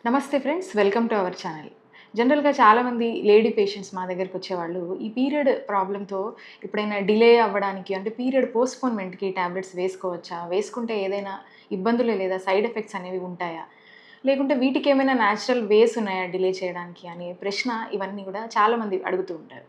నమస్తే friends, welcome to our channel. జనరల్‌గా చాలామంది లేడీ పేషెంట్స్ మా దగ్గరకొచ్చేవాళ్ళు ఈ పీరియడ్ ప్రాబ్లమ్‌తో ఎప్పుడైనా డిలే అవ్వడానికి అంటే పీరియడ్ పోస్ట్‌పోన్‌మెంట్‌కి టాబ్లెట్స్ వేసుకోవచ్చా? వేసుకుంటే ఏదైనా ఇబ్బందులు లేదా సైడ్ ఎఫెక్ట్స్ అనేవి ఉంటాయా? లేకుంటే వీటికేమైనా న్యాచురల్ వేస్ ఉన్నాయా డిలే చేయడానికి అనే ప్రశ్న ఇవన్నీ గూడా చాలామంది అడుగుతూ ఉంటారు.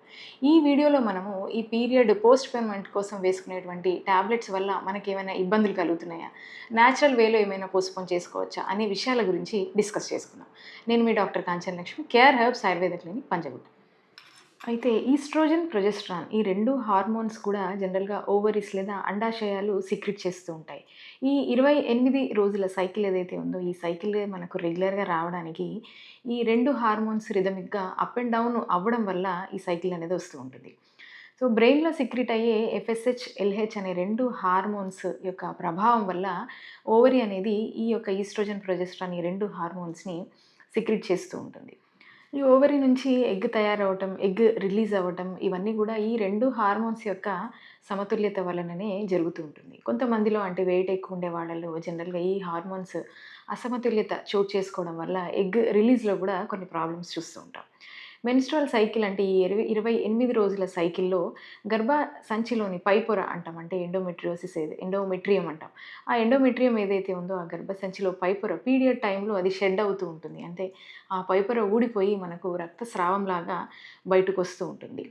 ఈ వీడియోలో మనము ఈ పీరియడ్ పోస్ట్‌పోన్‌మెంట్ కోసం వేసుకునేటువంటి టాబ్లెట్స్ వల్ల మనకేమైనా ఇబ్బందులు కలుగుతున్నాయా? న్యాచురల్ వేలో ఏమైనా పోస్ట్‌పోన్ చేసుకోవచ్చా? అనే విషయాల గురించి డిస్కస్ చేసుకుందాం. నేను మీ doctor Kanchana Lakshmi, care herbs Ayurveda clinic Panjagutta. అయితే ఈస్ట్రోజన్, ప్రొజెస్ట్రాన్ ఈ 2 హార్మోన్స్ కూడా జనరల్‌గా ఓవరీస్ లేదా అండాశయాలు సీక్రెట్ చేస్తూ ఉంటాయి. ఈ 28 రోజుల సైకిల్ ఏదైతే ఉందో, ఈ సైకిల్ మనకు రెగ్యులర్‌గా రావడానికి ఈ 2 హార్మోన్స్ రిథమిక్‌గా అప్ అండ్ డౌన్ అవ్వడం వల్ల ఈ సైకిల్ అనేది వస్తూ ఉంటుంది. సో, బ్రెయిన్‌లో సీక్రెట్ అయ్యే ఎఫ్ఎస్‌హెచ్, ఎల్‌హెచ్ అనే 2 హార్మోన్స్ యొక్క ప్రభావం వల్ల ఓవరీ అనేది ఈ యొక్క ఈస్ట్రోజన్, ప్రొజెస్ట్రాన్ ఈ 2 హార్మోన్స్‌ని సీక్రెట్ చేస్తూ ఉంటుంది. ఈ ఓవరీ నుంచి ఎగ్ తయారవ్వటం, ఎగ్ రిలీజ్ అవ్వటం ఇవన్నీ గూడా ఈ 2 హార్మోన్స్ యొక్క సమతుల్యత వలననే జరుగుతూ ఉంటుంది. కొంతమందిలో అంటే వెయిట్ ఎక్కువ ఉండే వాళ్ళలో జనరల్‌గా ఈ హార్మోన్స్ అసమతుల్యత చోటు చేసుకోవడం వల్ల ఎగ్ రిలీజ్‌లో గూడా కొన్ని ప్రాబ్లమ్స్ చూస్తూ ఉంటాం. మెన్‌స్ట్రువల్ సైకిల్ అంటే ఈ 28 రోజుల సైకిల్‌లో గర్భ సంచిలోని పై పొర అంటాం. అంటే ఎండోమెట్రియం అంటాం. ఆ ఎండోమెట్రియం ఏదైతే ఉందో ఆ గర్భసంచిలో పై పొర పీరియడ్ టైంలో అది షెడ్ అవుతూ ఉంటుంది. అంటే ఆ పైపొర ఊడిపోయి మనకు రక్తస్రావంలాగా బయటకొస్తూ ఉంటుంది.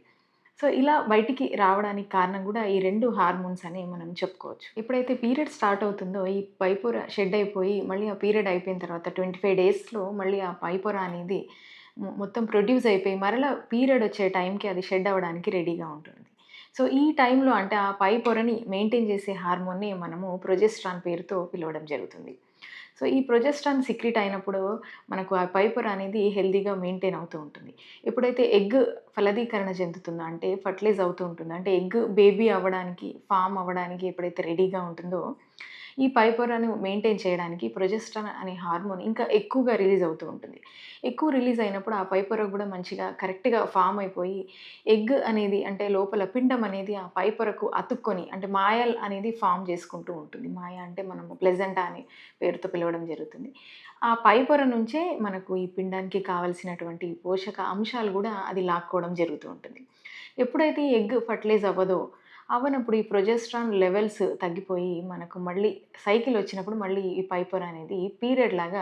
సో, ఇలా బయటికి రావడానికి కారణం గూడా ఈ 2 హార్మోన్స్ అని మనం చెప్పుకోవచ్చు. ఎప్పుడైతే పీరియడ్ స్టార్ట్ అవుతుందో ఈ పైపొర షెడ్ అయిపోయి మళ్ళీ ఆ పీరియడ్ అయిపోయిన తర్వాత 25 డేస్‌లో మళ్ళీ ఆ పైపొర అనేది మొత్తం ప్రొడ్యూస్ అయిపోయి మరలా పీరియడ్ వచ్చే టైంకి అది షెడ్ అవ్వడానికి రెడీగా ఉంటుంది. సో, ఈ టైంలో అంటే ఆ పై పొరని మెయింటైన్ చేసే హార్మోన్‌ని మనము ప్రొజెస్ట్రాన్ పేరుతో పిలవడం జరుగుతుంది. సో, ఈ ప్రొజెస్ట్రాన్ సిక్రీట్ అయినప్పుడు మనకు ఆ పై పొర అనేది హెల్తీగా మెయింటైన్ అవుతూ ఉంటుంది. ఎప్పుడైతే ఎగ్ ఫలదీకరణ చెందుతుందో అంటే ఫర్టిలైజ్ అవుతూ ఉంటుందో అంటే ఎగ్ బేబీ అవ్వడానికి, ఫార్మ్ అవ్వడానికి ఎప్పుడైతే రెడీగా ఉంటుందో, ఈ పై పొరను మెయింటైన్ చేయడానికి ప్రొజెస్ట్రాన్ అనే హార్మోన్ ఇంకా ఎక్కువగా రిలీజ్ అవుతూ ఉంటుంది. ఎక్కువ రిలీజ్ అయినప్పుడు ఆ పై పొర గూడా మంచిగా కరెక్ట్‌గా ఫార్మ్ అయిపోయి ఎగ్ అనేది అంటే లోపల పిండం అనేది ఆ పై పొరకు అతుక్కొని అంటే మాయల్ అనేది ఫార్మ్ చేసుకుంటూ ఉంటుంది. మాయ అంటే మనము ప్లెజెంటా అని పేరుతో పిలవడం జరుగుతుంది. ఆ పై పొర నుంచే మనకు ఈ పిండానికి కావాల్సినటువంటి పోషక అంశాలు గూడా అది లాక్కోవడం జరుగుతూ ఉంటుంది. ఎప్పుడైతే ఈ ఎగ్ ఫర్టిలైజ్ అవ్వదో, అవ్వనప్పుడు ఈ ప్రొజెస్ట్రాన్ లెవెల్స్ తగ్గిపోయి మనకు మళ్ళీ సైకిల్ వచ్చినప్పుడు మళ్ళీ ఈ పై పొర అనేది పీరియడ్ లాగా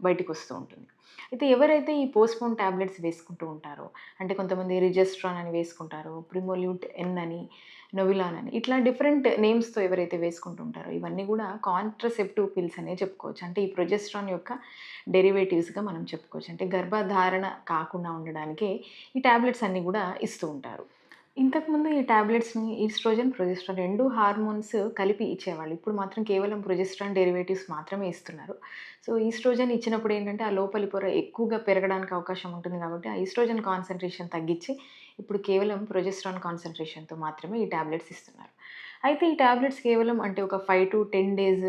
బయటికొస్తూ ఉంటుంది. అయితే ఎవరైతే ఈ పోస్ట్‌పోన్ టాబ్లెట్స్ వేసుకుంటూ ఉంటారో, అంటే కొంతమంది రిజెస్ట్రాన్ అని వేసుకుంటారు, ప్రిమోల్యూట్ ఎన్ అని, నొవిలాన్ అని ఇట్లా డిఫరెంట్ నేమ్స్‌తో ఎవరైతే వేసుకుంటూ ఉంటారో ఇవన్నీ గూడా కాంట్రసెప్టివ్ పిల్స్ అనే చెప్పుకోవచ్చు. అంటే ఈ ప్రొజెస్ట్రాన్ యొక్క డెరివేటివ్స్‌గా మనం చెప్పుకోవచ్చు. అంటే గర్భధారణ కాకుండా ఉండడానికే ఈ టాబ్లెట్స్ అన్నీ గూడా ఇస్తూ ఉంటారు. ఇంతకుముందు ఈ టాబ్లెట్స్‌ని ఈస్ట్రోజన్, ప్రొజెస్ట్రాన్ 2 హార్మోన్స్ కలిపి ఇచ్చేవాళ్ళు. ఇప్పుడు మాత్రం కేవలం ప్రొజెస్ట్రాన్ డెరివేటివ్స్ మాత్రమే ఇస్తున్నారు. సో, ఈస్ట్రోజన్ ఇచ్చినప్పుడు ఏంటంటే, ఆ లోపలి పొర ఎక్కువగా పెరగడానికి అవకాశం ఉంటుంది కాబట్టి, ఆ ఈస్ట్రోజన్ కాన్సంట్రేషన్ తగ్గించి, ఇప్పుడు కేవలం ప్రొజెస్ట్రాన్ కాన్సంట్రేషన్‌తో మాత్రమే ఈ టాబ్లెట్స్ ఇస్తున్నారు. అయితే ఈ టాబ్లెట్స్ కేవలం అంటే ఒక 5-10 డేస్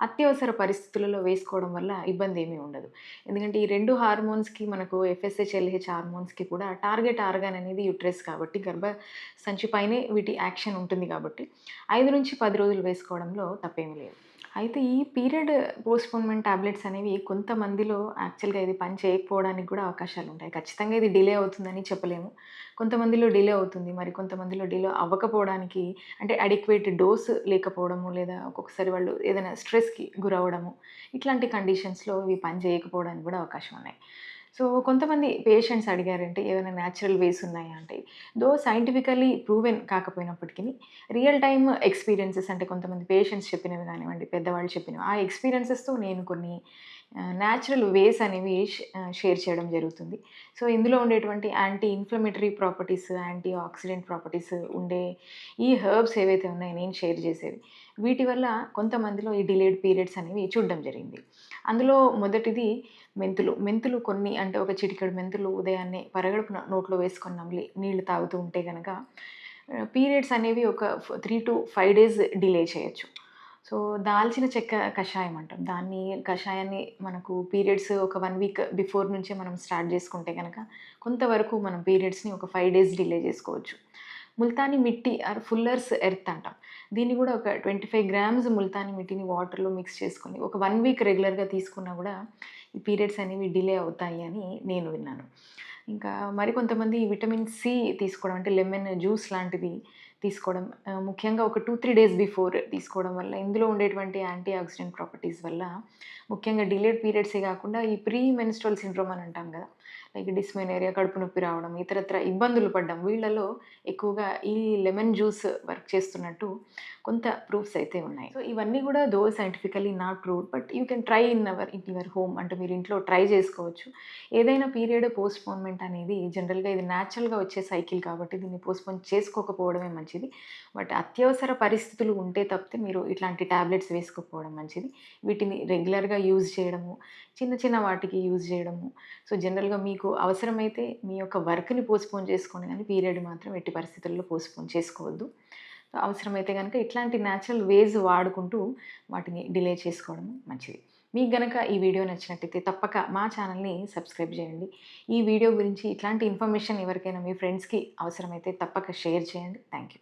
అత్యవసర పరిస్థితులలో వేసుకోవడం వల్ల ఇబ్బందేమీ ఉండదు. ఎందుకంటే ఈ 2 హార్మోన్స్‌కి మనకు ఎఫ్ఎస్‌హెచ్, ఎల్‌హెచ్ హార్మోన్స్‌కి కూడా టార్గెట్ ఆర్గాన్ అనేది యుటరస్ కాబట్టి సంచి పైనే వీటి యాక్షన్ ఉంటుంది కాబట్టి 5-10 రోజులు వేసుకోవడంలో తప్పేమీ లేదు. అయితే ఈ పీరియడ్ పోస్ట్‌పోన్‌మెంట్ టాబ్లెట్స్ అనేవి కొంతమందిలో యాక్చువల్‌గా ఇది పని చేయకపోవడానికి కూడా అవకాశాలుంటాయి. ఖచ్చితంగా ఇది డిలే అవుతుందని చెప్పలేము. కొంతమందిలో డిలే అవుతుంది. మరి కొంతమందిలో డిలే అవ్వకపోవడానికి అంటే అడిక్వేట్ డోస్ లేకపోవడము, లేదా ఒక్కొక్కసారి వాళ్ళు ఏదైనా స్ట్రెస్‌కి గురవ్వడము, ఇట్లాంటి కండిషన్స్‌లో ఇవి పని చేయకపోవడానికి కూడా అవకాశం ఉన్నాయి. సో, కొంతమంది పేషెంట్స్ అడిగారంటే ఏవైనా న్యాచురల్ వేస్ ఉన్నాయా అంటే, సైంటిఫికల్లీ ప్రూవెన్ కాకపోయినప్పటికిని రియల్ టైమ్ ఎక్స్‌పీరియన్సెస్ అంటే కొంతమంది పేషెంట్స్ చెప్పినవి గానివ్వండి, పెద్దవాళ్ళు చెప్పినవి, ఆ ఎక్స్‌పీరియన్సెస్‌తో నేను కొన్ని న్యాచురల్ వేస్ అనేవి షేర్ చేయడం జరుగుతుంది. సో, ఇందులో ఉండేటువంటి anti inflammatory properties, anti oxidant properties ఉండే ఈ హెర్బ్స్ ఏవైతే ఉన్నాయో నేను షేర్ చేసేవి, వీటి వల్ల కొంతమందిలో ఈ డిలేడ్ పీరియడ్స్ అనేవి చూడడం జరిగింది. అందులో మొదటిది మెంతులు. మెంతులు కొన్ని అంటే ఒక చిటికెడు మెంతులు ఉదయాన్నే పరగడుపున నోట్లో వేసుకొని నమిలి నీళ్లు తాగుతూ ఉంటే గనక పీరియడ్స్ అనేవి ఒక 3-5 డేస్ డిలే చేయొచ్చు. సో, దాల్చిన చెక్క కషాయం అంటాం. కషాయాన్ని మనకు పీరియడ్స్ ఒక 1 వీక్ బిఫోర్ నుంచే మనం స్టార్ట్ చేసుకుంటే గనక కొంతవరకు మనం పీరియడ్స్‌ని ఒక 5 డేస్ డిలే చేసుకోవచ్చు. ముల్తానీ మిట్టి ఆర్ ఫుల్లర్స్ ఎర్త్ అంటాం. దీన్ని గూడా ఒక 25 గ్రామ్స్ ముల్తానీ మిట్టిని వాటర్‌లో మిక్స్ చేసుకొని ఒక 1 వీక్ రెగ్యులర్‌గా తీసుకున్నా గూడా ఈ పీరియడ్స్ అనేవి డిలే అవుతాయి అని నేను విన్నాను. ఇంకా మరికొంతమంది విటమిన్ సి తీసుకోవడం అంటే లెమన్ జ్యూస్ లాంటిది తీసుకోవడం ముఖ్యంగా ఒక 2, 3 డేస్ బిఫోర్ తీసుకోవడం వల్ల ఇందులో ఉండేటువంటి యాంటీ ఆక్సిడెంట్ ప్రాపర్టీస్ వల్ల ముఖ్యంగా డిలేడ్ పీరియడ్సే కాకుండా ఈ ప్రీ మెన్స్ట్రువల్ సిండ్రోమ్ అని అంటాం కదా! లైక్ డిస్మెనోరియా, కడుపు నొప్పి రావడం, ఇతరత్ర ఇబ్బందులు పడ్డం వీళ్ళలో ఎక్కువగా ఈ లెమన్ జ్యూస్ వర్క్ చేస్తున్నట్టు కొంత ప్రూఫ్స్ అయితే ఉన్నాయి. సో ఇవన్నీ కూడా though scientifically not proved but you can try in your home అంటే మీరు ఇంట్లో ట్రై చేసుకోవచ్చు. ఏదైనా పీరియడ్ పోస్ట్‌పోన్‌మెంట్ అనేది జనరల్‌గా ఇది న్యాచురల్‌గా వచ్చే సైకిల్ కాబట్టి దీన్ని పోస్ట్‌పోన్ చేసుకోకపోవడమే మంచిది. బట్ అత్యవసర పరిస్థితులు ఉంటే తప్పితే మీరు ఇట్లాంటి టాబ్లెట్స్ వేసుకోకపోవడం మంచిది. వీటిని రెగ్యులర్‌గా యూజ్ చేయడము, చిన్న చిన్న వాటికి యూజ్ చేయడము. సో జనరల్‌గా మీకు అవసరమైతే మీ యొక్క వర్క్‌ని పోస్ట్‌పోన్ చేసుకోండి గానీ పీరియడ్ మాత్రం ఎట్టి పరిస్థితుల్లో పోస్ట్‌పోన్ చేసుకోవద్దు. సో అవసరమైతే గనక ఇట్లాంటి న్యాచురల్ వేస్ వాడుకుంటూ వాటిని డిలే చేసుకోవడం మంచిది. మీకు గనక ఈ వీడియో నచ్చినట్టయితే తప్పక మా ఛానల్‌ని సబ్స్క్రైబ్ చేయండి. ఈ వీడియో గురించి ఇట్లాంటి ఇన్ఫర్మేషన్ ఎవరికైనా మీ ఫ్రెండ్స్‌కి అవసరమైతే తప్పక షేర్ చేయండి. Thank you.